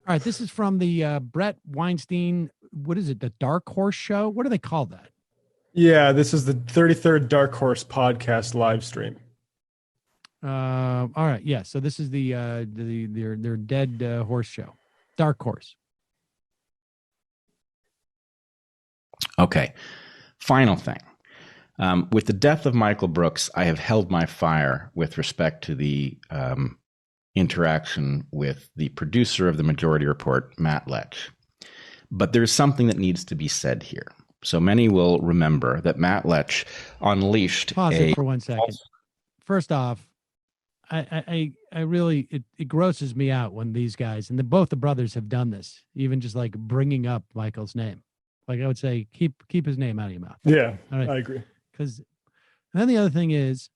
All right, this is from the Bret Weinstein. What is it? The Dark Horse Show? What do they call that? Yeah, this is the 33rd Dark Horse podcast live stream. All right, yeah. So this is their dead horse show, Dark Horse. Okay, final thing. With the death of Michael Brooks, I have held my fire with respect to the interaction with the producer of the Majority Report, Matt Lech. But there's something that needs to be said here. So many will remember that Matt Lech unleashed Pause it for 1 second. First off, I really, it grosses me out when these guys, and both the brothers have done this, even just like bringing up Michael's name. Like I would say, keep his name out of your mouth. Yeah, right? I agree. Because then the other thing is,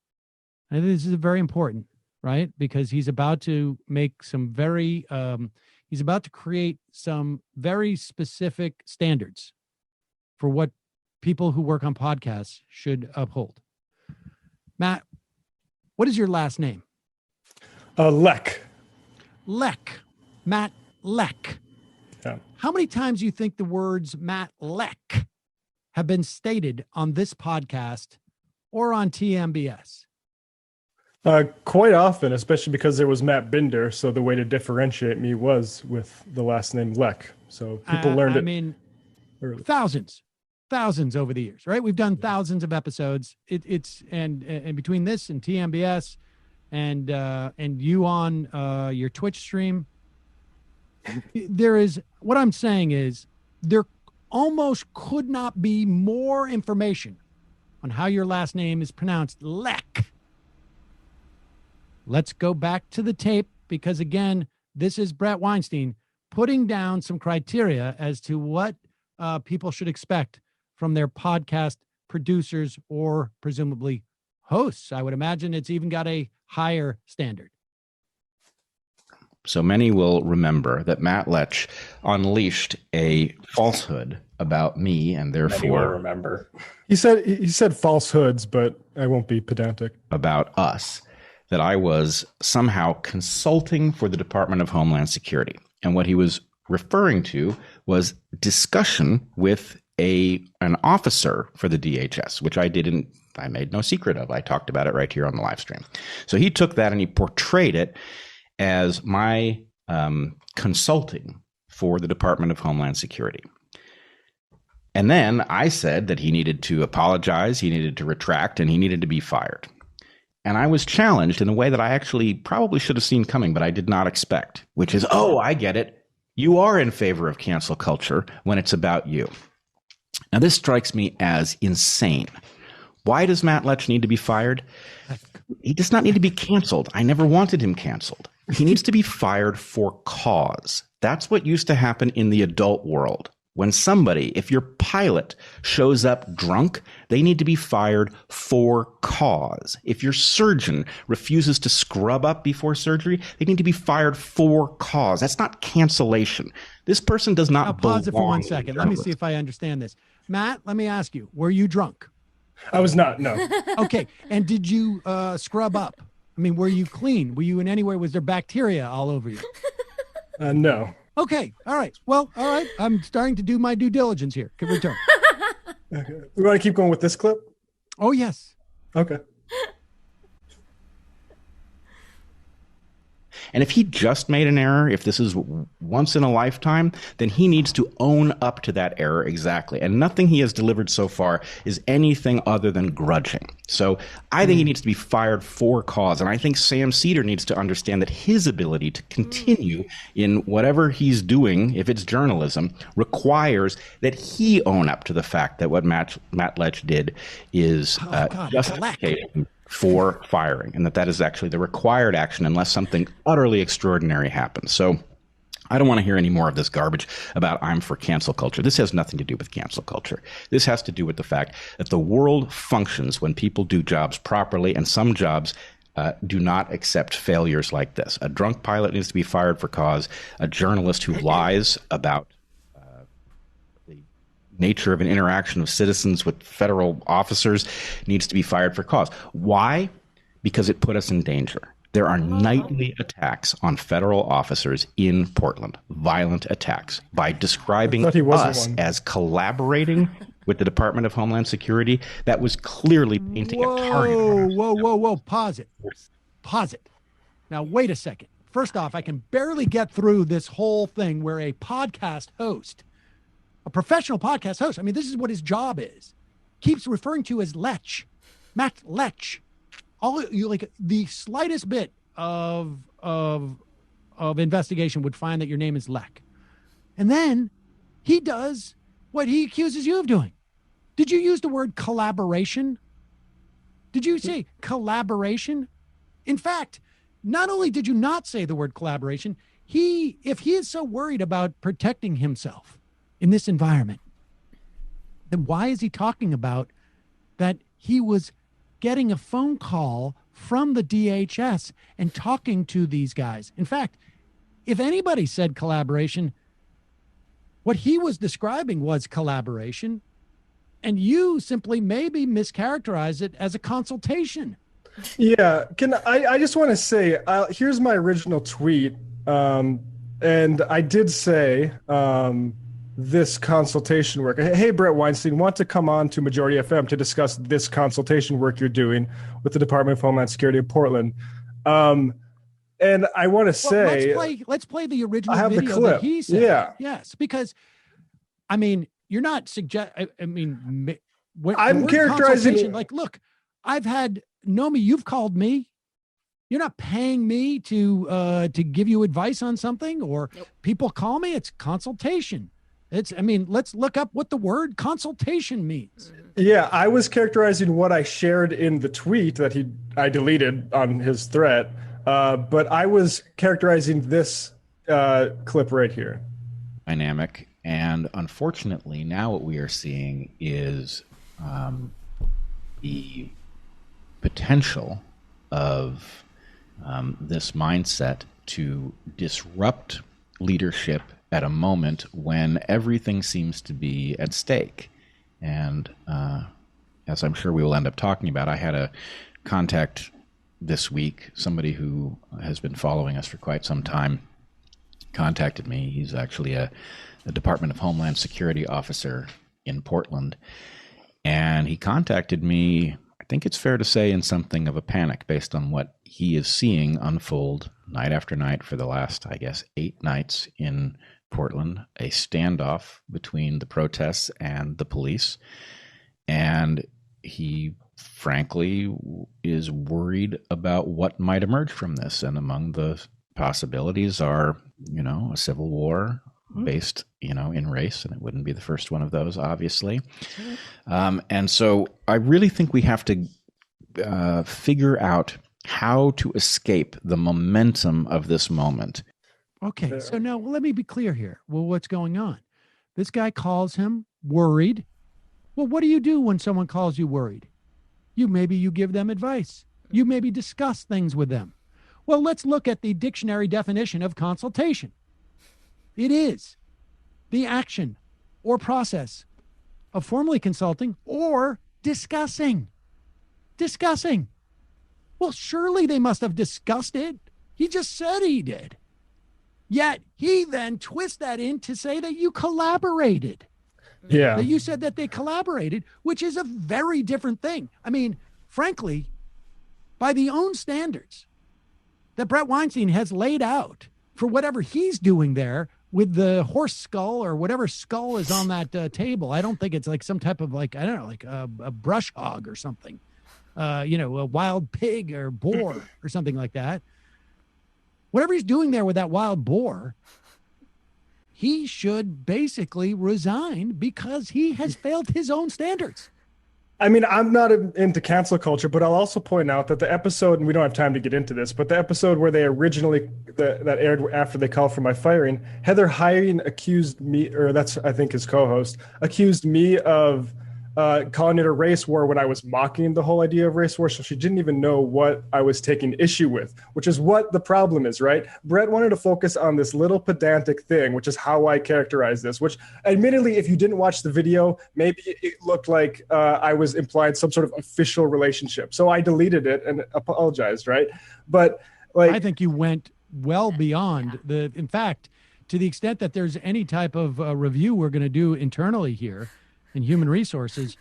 I think this is very important, right? Because he's about to make some he's about to create some very specific standards for what people who work on podcasts should uphold. Matt, what is your last name? Lech. Lech. Matt Lech. Yeah. How many times do you think the words Matt Lech have been stated on this podcast or on TMBS? Quite often, especially because there was Matt Binder. So the way to differentiate me was with the last name Lech. So people learned it. I mean, early. Thousands over the years, right? We've done thousands of episodes. It's between this and TMBS and you on your Twitch stream, what I'm saying is there almost could not be more information on how your last name is pronounced, Lech. Let's go back to the tape because, again, this is Bret Weinstein putting down some criteria as to what people should expect from their podcast producers or presumably hosts. I would imagine it's even got a higher standard. So many will remember that Matt Lech unleashed a falsehood about me, and therefore remember. He said falsehoods, but I won't be pedantic. About us, that I was somehow consulting for the Department of Homeland Security. And what he was referring to was discussion with an officer for the DHS, which I made no secret of. I talked about it right here on the live stream. So he took that and he portrayed it as my consulting for the Department of Homeland Security. And then I said that he needed to apologize, he needed to retract, and he needed to be fired. And I was challenged in a way that I actually probably should have seen coming, but I did not expect, which is, oh, I get it. You are in favor of cancel culture when it's about you. Now, this strikes me as insane. Why does Matt Lech need to be fired? He does not need to be canceled. I never wanted him canceled. He needs to be fired for cause. That's what used to happen in the adult world. When somebody, if your pilot shows up drunk, they need to be fired for cause. If your surgeon refuses to scrub up before surgery, they need to be fired for cause. That's not cancellation. This person does not belong. I'll pause it for 1 second. Let me see if I understand this. Matt, let me ask you, were you drunk? I was not, no. Okay. And did you scrub up? I mean, were you clean? Were you in any way? Was there bacteria all over you? No. Okay. All right. Well, all right. I'm starting to do my due diligence here. Can return. Okay. We want to keep going with this clip? Oh, yes. Okay. And if he just made an error, if this is once in a lifetime, then he needs to own up to that error exactly. And nothing he has delivered so far is anything other than grudging. So I think he needs to be fired for cause. And I think Sam Seder needs to understand that his ability to continue in whatever he's doing, if it's journalism, requires that he own up to the fact that what Matt Lech did is justification for firing, and that is actually the required action unless something utterly extraordinary happens. So I don't want to hear any more of this garbage about I'm for cancel culture. This has nothing to do with cancel culture. This has to do with the fact that the world functions when people do jobs properly, and some jobs do not accept failures like this. A drunk pilot needs to be fired for cause. A journalist who lies about nature of an interaction of citizens with federal officers needs to be fired for cause. Why? Because it put us in danger. There are nightly attacks on federal officers in Portland, violent attacks, by describing us as collaborating with the Department of Homeland Security. That was clearly painting a target. Whoa. Pause it. Now, wait a second. First off, I can barely get through this whole thing where a podcast host, a professional podcast host, I mean, this is what his job is, keeps referring to as Lech, Matt Lech. All you like the slightest bit of investigation would find that your name is Lech. And then he does what he accuses you of doing. Did you use the word collaboration? Did you say collaboration? In fact, not only did you not say the word collaboration, if he is so worried about protecting himself in this environment, then why is he talking about that he was getting a phone call from the DHS and talking to these guys? In fact, if anybody said collaboration, what he was describing was collaboration, and you simply maybe mischaracterized it as a consultation. Yeah, I just want to say, here's my original tweet, and I did say this consultation work. Hey, Bret Weinstein, want to come on to Majority FM to discuss this consultation work you're doing with the Department of Homeland Security of Portland. And I want to say, let's play the original I have video the clip. that he said. Yeah. Yes, because I mean, you're not I'm characterizing like, look, I've had Nomi, you've called me. You're not paying me to give you advice on something, or people call me. It's consultation. Let's look up what the word consultation means. Yeah, I was characterizing what I shared in the tweet that I deleted on his thread, but I was characterizing this clip right here. Dynamic, and unfortunately, now what we are seeing is the potential of this mindset to disrupt leadership at a moment when everything seems to be at stake. And as I'm sure we will end up talking about, I had a contact this week, somebody who has been following us for quite some time contacted me. He's actually a Department of Homeland Security officer in Portland. And he contacted me, I think it's fair to say, in something of a panic based on what he is seeing unfold night after night for the last, 8 nights in Portland, a standoff between the protests and the police. And he frankly is worried about what might emerge from this. And among the possibilities are, a civil war based, in race, and it wouldn't be the first one of those, obviously. And so I really think we have to figure out how to escape the momentum of this moment. Okay, so now let me be clear here. Well, what's going on? This guy calls him worried. Well, what do you do when someone calls you worried? You give them advice. You maybe discuss things with them. Well, let's look at the dictionary definition of consultation. It is the action or process of formally consulting or discussing. Discussing. Well, surely they must have discussed it. He just said he did. Yet he then twists that in to say that you collaborated. Yeah. That you said that they collaborated, which is a very different thing. I mean, frankly, by the own standards that Bret Weinstein has laid out for whatever he's doing there with the horse skull or whatever skull is on that table. I don't think it's like some type of a brush hog or something, a wild pig or boar or something like that. Whatever he's doing there with that wild boar, he should basically resign because he has failed his own standards. I mean, I'm not into cancel culture, but I'll also point out that the episode, and we don't have time to get into this, but the episode where they originally, that aired after they called for my firing, Heather Hyden accused me, or that's, I think, his co-host, accused me of calling it a race war when I was mocking the whole idea of race war. So she didn't even know what I was taking issue with, which is what the problem is, right? Bret wanted to focus on this little pedantic thing, which is how I characterize this, which admittedly, if you didn't watch the video, maybe it looked like I was implying some sort of official relationship. So I deleted it and apologized, right? But Like, I think you went well beyond in fact, to the extent that there's any type of review we're going to do internally here in human resources,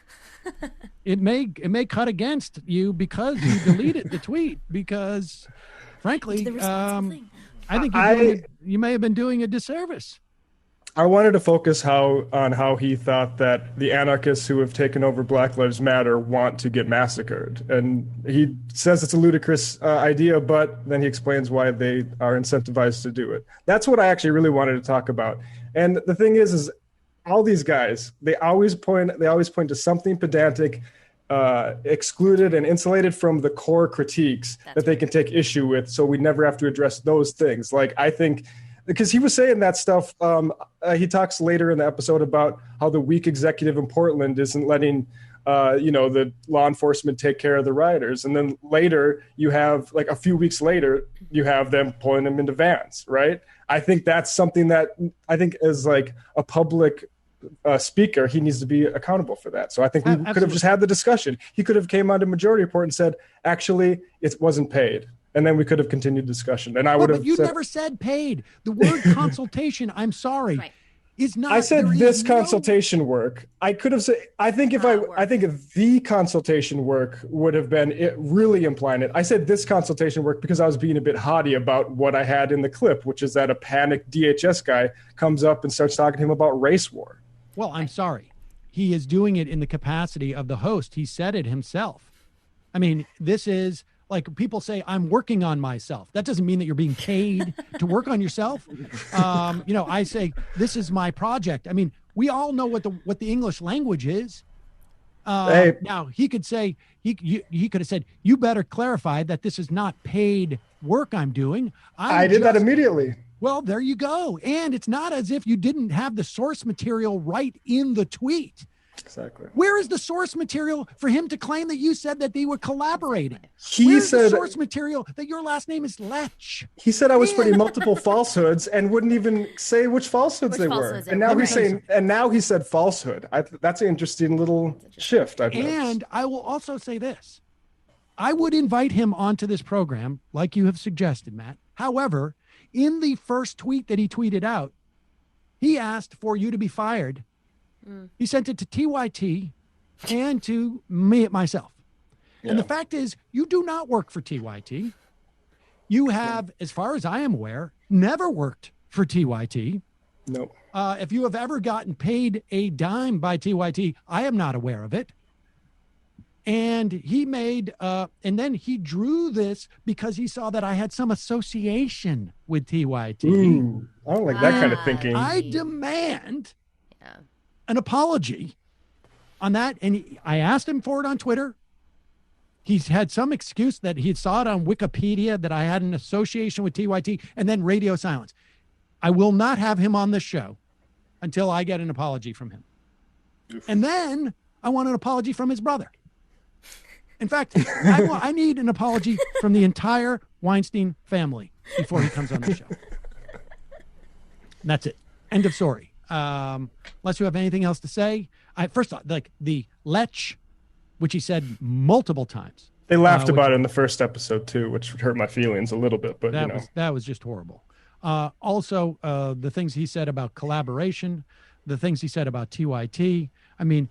it may cut against you because you deleted the tweet, because frankly, I think you may have been doing a disservice. I wanted to focus on how he thought that the anarchists who have taken over Black Lives Matter want to get massacred. And he says it's a ludicrous idea, but then he explains why they are incentivized to do it. That's what I actually really wanted to talk about. And the thing is all these guys, they always point to something pedantic, excluded and insulated from the core critiques that they can take issue with, so we never have to address those things. Like, I think, because he was saying that stuff, he talks later in the episode about how the weak executive in Portland isn't letting the law enforcement take care of the rioters. And then later you have, like a few weeks later, you have them pulling them into vans, right? I think that's something that I think as like a public speaker, he needs to be accountable for that. So I think we could have just had the discussion. He could have came on to Majority Report and said, actually, it wasn't paid. And then we could have continued discussion. And I would have. But you never said paid. The word consultation, I'm sorry, is not. I said this consultation work. I could have said. I think if the consultation work would have been it really implying it. I said this consultation work because I was being a bit haughty about what I had in the clip, which is that a panicked DHS guy comes up and starts talking to him about race war. Well, I'm sorry. He is doing it in the capacity of the host. He said it himself. I mean, this is. Like, people say, I'm working on myself. That doesn't mean that you're being paid to work on yourself. I say, this is my project. I mean, we all know what the English language is. Now, he could say, he could have said, you better clarify that this is not paid work I'm doing. I did that immediately. Well, there you go. And it's not as if you didn't have the source material right in the tweet. Exactly. Where is the source material for him to claim that you said that they were collaborating? Where's the source material that your last name is Lech? He said I was spreading multiple falsehoods and wouldn't even say which falsehoods they were. And now he's saying, and now he said falsehood. That's an interesting little shift. And I will also say this. I would invite him onto this program, like you have suggested, Matt. However, in the first tweet that he tweeted out, he asked for you to be fired. He sent it to TYT and to me myself. Yeah. And the fact is, you do not work for TYT. You have, as far as I am aware, never worked for TYT. No. If you have ever gotten paid a dime by TYT, I am not aware of it. And he made, and then he drew this because he saw that I had some association with TYT. Ooh, I don't like that kind of thinking. I demand an apology on that. And I asked him for it on Twitter. He's had some excuse that he saw it on Wikipedia that I had an association with TYT, and then radio silence. I will not have him on this show until I get an apology from him. Oof. And then I want an apology from his brother. In fact, I need an apology from the entire Weinstein family before he comes on the show. And that's it. End of story. Unless you have anything else to say. First off, like the Lech, which he said multiple times. They laughed about it in the first episode too, which hurt my feelings a little bit, but that was just horrible. Also, the things he said about collaboration, the things he said about TYT. I mean,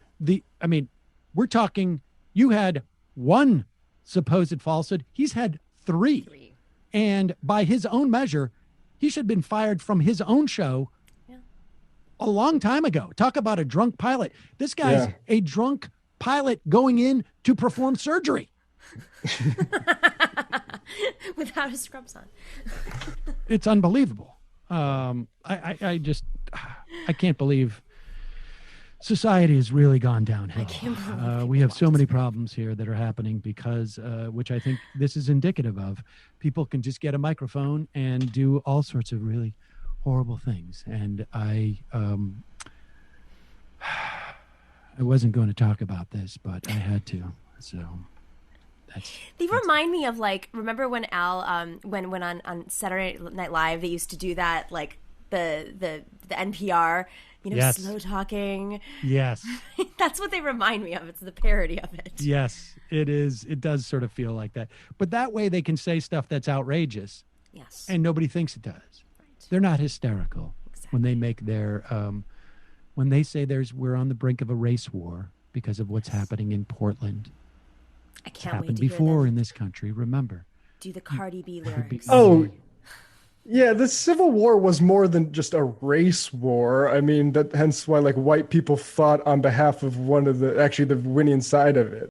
we're talking, you had one supposed falsehood. He's had three. And by his own measure, he should have been fired from his own show a long time ago. Talk about a drunk pilot. This guy's a drunk pilot going in to perform surgery. Without his scrubs on. It's unbelievable. I can't believe society has really gone downhill. I can't believe we have so many problems here that are happening because, which I think this is indicative of. People can just get a microphone and do all sorts of really horrible things. And I wasn't going to talk about this, but I had to. So they remind me of, like, remember when Al when on Saturday Night Live they used to do that, like the NPR Yes. slow talking. Yes. That's what they remind me of. It's the parody of it. Yes, it is. It does sort of feel like that. But that way they can say stuff that's outrageous. Yes. And nobody thinks it does. Right. They're not hysterical when they make their when they say we're on the brink of a race war because of what's happening in Portland. I It's can't wait happened to hear before them in this country, remember. do the Cardi B lyrics. Oh, yeah, the Civil War was more than just a race war. I mean, hence why like white people fought on behalf of the winning side of it.